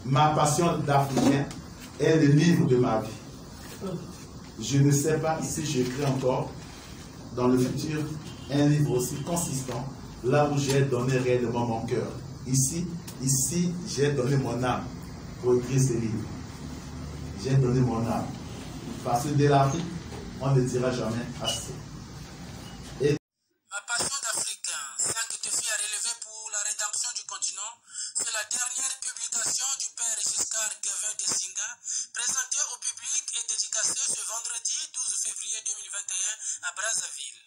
Ma passion d'Africain est le livre de ma vie. Je ne sais pas si j'écris encore dans le futur un livre aussi consistant, là où j'ai donné réellement mon cœur. Ici, j'ai donné mon âme pour écrire ce livre. J'ai donné mon âme. Parce que de l'Afrique, on ne dira jamais assez. Ma passion d'Africain sanctifie à relever pour la rédemption du continent, c'est la dernière publication du père Giscard Guevin de Singa, présentée au public et dédicacée ce vendredi 12 février 2021 à Brazzaville.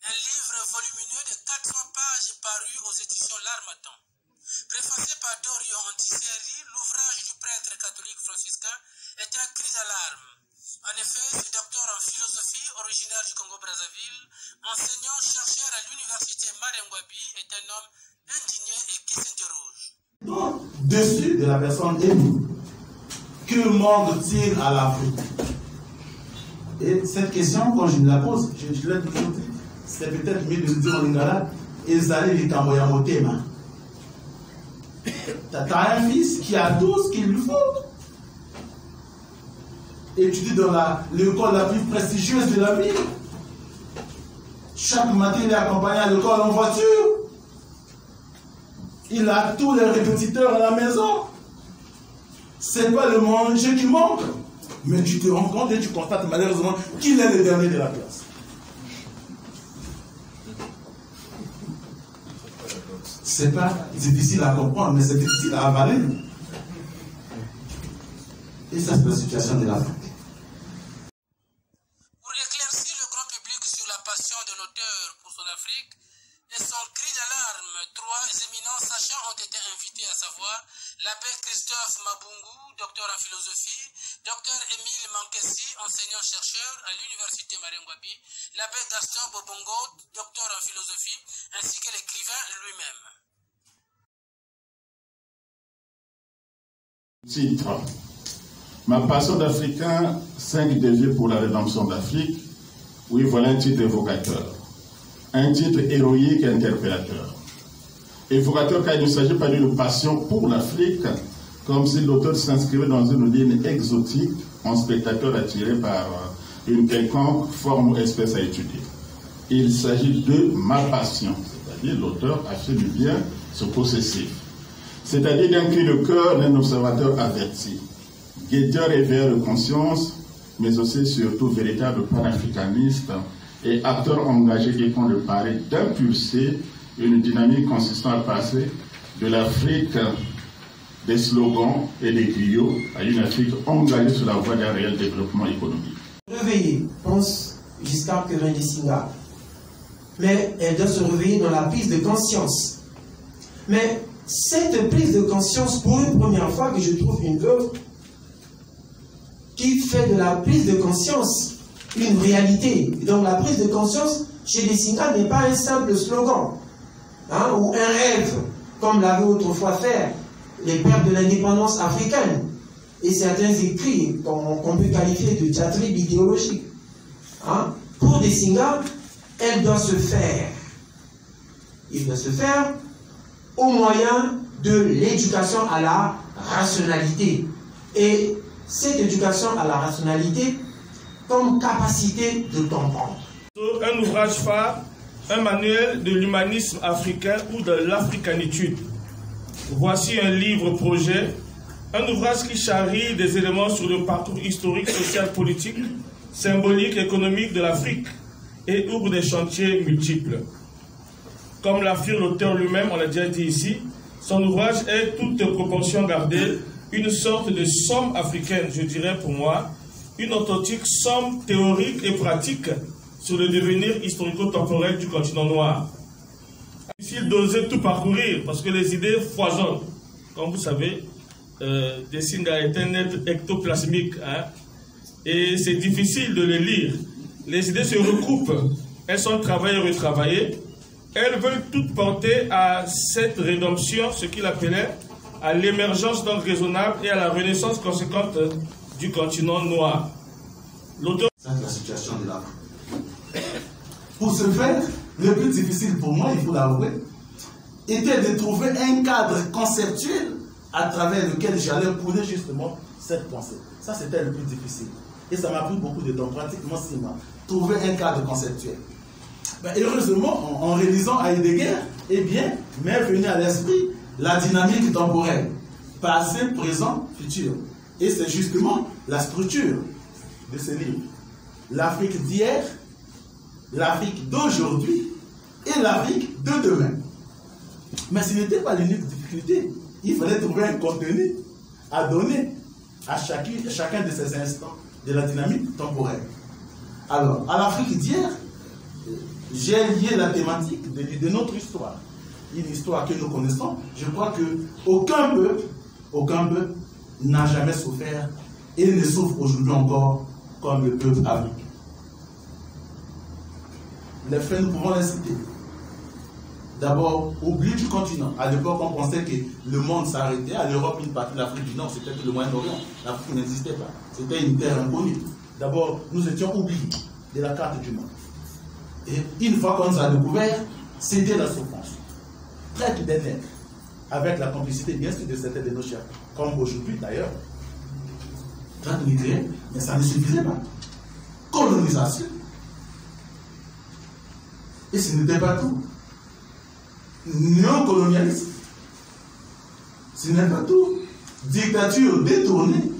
Un livre volumineux de 400 pages paru aux éditions L'Harmattan. Préfacé par Dorion Antiseri, l'ouvrage du prêtre catholique franciscain est un cri d'alarme. En effet, ce docteur en philosophie, originaire du Congo-Brazzaville, enseignant-chercheur à l'université Marengwabi, est un homme indigné et qui s'interroge. Dessus de la personne émue, que manque-t-il à l'Afrique? Et cette question, quand je me la pose, je l'ai toujours dit, c'est peut-être mieux de le dire en lingala, Ezali Likamboya Motema. T'as un fils qui a tout ce qu'il lui faut. Étudie dans l'école la plus prestigieuse de la ville. Chaque matin, il est accompagné à l'école en voiture. Il a tous les répétiteurs à la maison. C'est pas le manger qui manque. Mais tu te rends compte et tu constates malheureusement qu'il est le dernier de la classe. C'est pas difficile à comprendre, mais c'est difficile à avaler. Et ça, c'est la situation de l'Afrique. Pour éclaircir le grand public sur la passion de l'auteur pour son Afrique et son cri d'alarme, 3 éminents sachants ont été invités, à savoir l'abbé Christophe Mabungu, docteur en philosophie, docteur Émile Mankessi, enseignant-chercheur à l'université Marengwabi, l'abbé Gaston Bobongo, docteur en philosophie, ainsi que l'écrivain lui-même. Titre: Ma passion d'Africain, 5 deviers pour la rédemption d'Afrique. Oui, voilà un titre évocateur. Un titre héroïque et interpellateur. Évocateur car il ne s'agit pas d'une passion pour l'Afrique, comme si l'auteur s'inscrivait dans une ligne exotique, en spectateur attiré par une quelconque forme ou espèce à étudier. Il s'agit de ma passion, c'est-à-dire l'auteur affirme bien ce possessif. C'est-à-dire d'un cri de cœur d'un observateur averti, guetteur éveilleur de conscience, mais aussi surtout véritable panafricaniste et acteur engagé qui prend le pari d'impulser une dynamique consistant à passer de l'Afrique des slogans et des griots à une Afrique engagée sur la voie d'un réel développement économique. Réveiller, pense Giscard Guevin de Singa, mais elle doit se réveiller dans la prise de conscience. Mais cette prise de conscience, pour une première fois que je trouve une œuvre qui fait de la prise de conscience une réalité. Et donc la prise de conscience chez les Singa n'est pas un simple slogan, hein, ou un rêve, comme l'avaient autrefois fait les pères de l'indépendance africaine et certains écrits qu'on peut qualifier de diatribe idéologique. Hein. Pour des Singa, elle doit se faire. Il doit se faire au moyen de l'éducation à la rationalité. Et cette éducation à la rationalité comme capacité de comprendre. Un ouvrage phare, un manuel de l'humanisme africain ou de l'africanitude. Voici un livre-projet, un ouvrage qui charrie des éléments sur le parcours historique, social, politique, symbolique, économique de l'Afrique et ouvre des chantiers multiples. Comme l'affirme l'auteur lui-même, on l'a déjà dit ici, son ouvrage est, toute proportion gardée, une sorte de somme africaine, je dirais pour moi, une authentique somme théorique et pratique sur le devenir historico-temporel du continent noir. Difficile d'oser tout parcourir parce que les idées foisonnent. Comme vous savez, Singa est un être ectoplasmique, hein, et c'est difficile de les lire. Les idées se recoupent, elles sont travaillées et retravaillées. Elles veulent toutes porter à cette rédemption, ce qu'il appelait à l'émergence d'ordre raisonnable et à la renaissance conséquente du continent noir. L'auteur... C'est la situation de l'Afrique. Pour ce faire, le plus difficile pour moi, il faut l'avouer, était de trouver un cadre conceptuel à travers lequel j'allais couler justement cette pensée. Ça, c'était le plus difficile. Et ça m'a pris beaucoup de temps, pratiquement 6 mois. Trouver un cadre conceptuel. Ben, heureusement, en réalisant Heidegger, eh bien, m'est venu à l'esprit la dynamique temporelle. Passé, présent, futur. Et c'est justement la structure de ce livre. L'Afrique d'hier, l'Afrique d'aujourd'hui et l'Afrique de demain. Mais ce n'était pas l'unique difficulté. Il fallait trouver un contenu à donner à chacun de ces instants de la dynamique temporelle. Alors, à l'Afrique d'hier, j'ai lié la thématique de notre histoire. Une histoire que nous connaissons. Je crois qu'aucun peuple n'a jamais souffert et ne souffre aujourd'hui encore comme le peuple africain. Les faits, nous pouvons les citer. D'abord, oubli du continent. À l'époque, on pensait que le monde s'arrêtait. À l'Europe, une partie de l'Afrique du Nord, c'était le Moyen-Orient. L'Afrique n'existait pas. C'était une terre inconnue. D'abord, nous étions oubliés de la carte du monde. Et une fois qu'on nous a découvert, c'était la souffrance. Traite des nègres, avec la complicité bien sûr de certains de nos chefs, comme aujourd'hui d'ailleurs. Traite négrière, mais ça ne suffisait pas. Colonisation. Et ce n'était pas tout. Néocolonialisme. Ce n'est pas tout. Dictature détournée.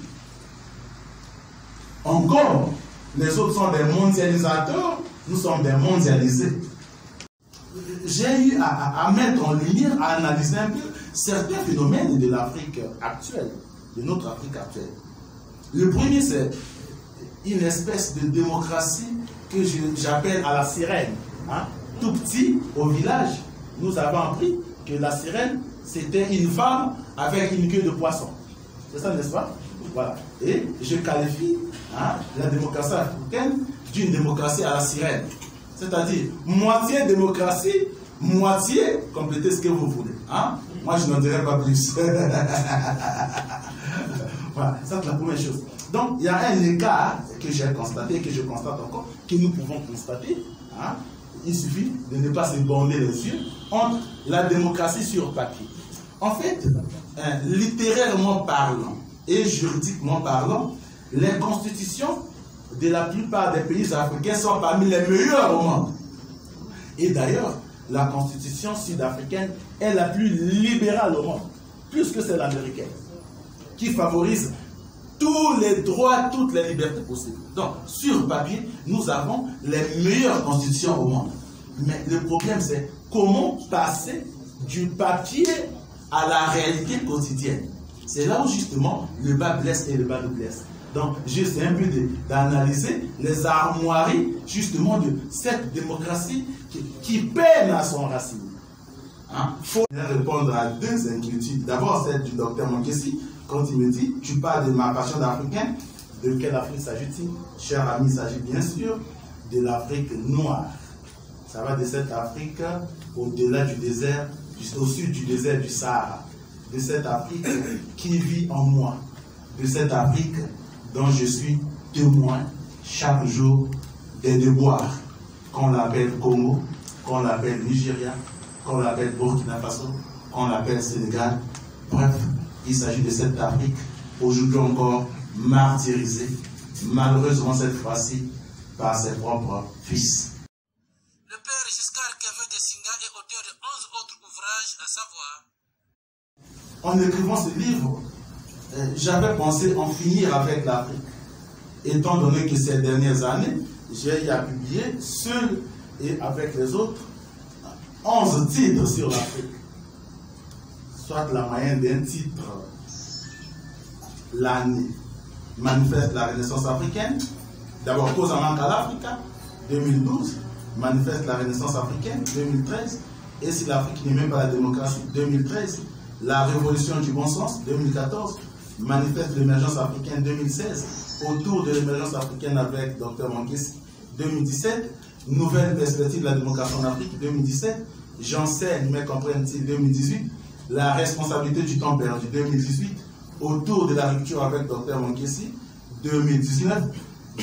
Encore, les autres sont des mondialisateurs, nous sommes des mondialisés. J'ai eu à mettre en lumière, à analyser un peu certains phénomènes de l'Afrique actuelle, de notre Afrique actuelle. Le premier, c'est une espèce de démocratie que j'appelle à la sirène. Hein? Tout petit, au village, nous avons appris que la sirène, c'était une femme avec une queue de poisson. C'est ça, n'est-ce pas? Voilà. Et je qualifie la démocratie africaine d'une démocratie à la sirène. C'est-à-dire, moitié démocratie, moitié complétez ce que vous voulez. Hein? Moi, je n'en dirai pas plus. Voilà, ça c'est la première chose. Donc, il y a un écart que j'ai constaté, que je constate encore, que nous pouvons constater. Hein? Il suffit de ne pas se borner les yeux entre la démocratie sur papier. En fait, littérairement parlant et juridiquement parlant, les constitutions de la plupart des pays africains sont parmi les meilleures au monde. Et d'ailleurs, la constitution sud-africaine est la plus libérale au monde, plus que celle américaine, qui favorise tous les droits, toutes les libertés possibles. Donc, sur papier, nous avons les meilleures constitutions au monde. Mais le problème, c'est comment passer du papier à la réalité quotidienne. C'est là où justement le bas blesse et le bas nous blesse. Donc, j'essaie un peu d'analyser les armoiries justement de cette démocratie qui peine à son racine. Il faut répondre à deux inquiétudes. D'abord, celle du docteur Monkessi, quand il me dit, tu parles de ma passion d'Africain, de quelle Afrique s'agit-il? Cher ami, il s'agit bien sûr de l'Afrique noire. Ça va de cette Afrique au-delà du désert, au sud du désert du Sahara. De cette Afrique qui vit en moi. De cette Afrique dont je suis témoin chaque jour des déboires, qu'on l'appelle Congo, qu'on l'appelle Nigeria, qu'on l'appelle Burkina Faso, qu'on l'appelle Sénégal. Bref, il s'agit de cette Afrique, aujourd'hui encore martyrisée, malheureusement cette fois-ci, par ses propres fils. Le père Giscard Kevin de Singa est auteur de 11 autres ouvrages, à savoir... En écrivant ce livre, j'avais pensé en finir avec l'Afrique. Étant donné que ces dernières années, j'ai publié seul et avec les autres 11 titres sur l'Afrique. Soit la moyenne d'un titre l'année. Manifeste la Renaissance africaine. D'abord, Cause en manque à l'Afrique, 2012. Manifeste la Renaissance africaine, 2013. Et si l'Afrique n'est même pas la démocratie, 2013. La Révolution du bon sens, 2014. Manifeste de l'émergence africaine, 2016. Autour de l'émergence africaine avec Dr Monkessi, 2017. Nouvelle perspective de la démocratie en Afrique, 2017. J'enseigne, mais comprennent-ils, 2018. La responsabilité du temps perdu, 2018. Autour de la rupture avec Dr Monkessi, 2019.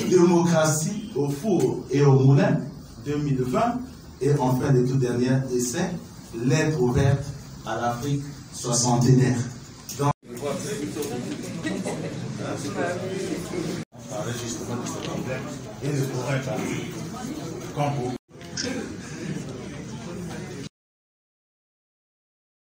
Démocratie au four et au moulin, 2020. Et enfin, le tout dernier essai, lettre ouverte à l'Afrique soixantenaire. Donc, On parlait justement de ce problème et le courant est parti. Comme vous.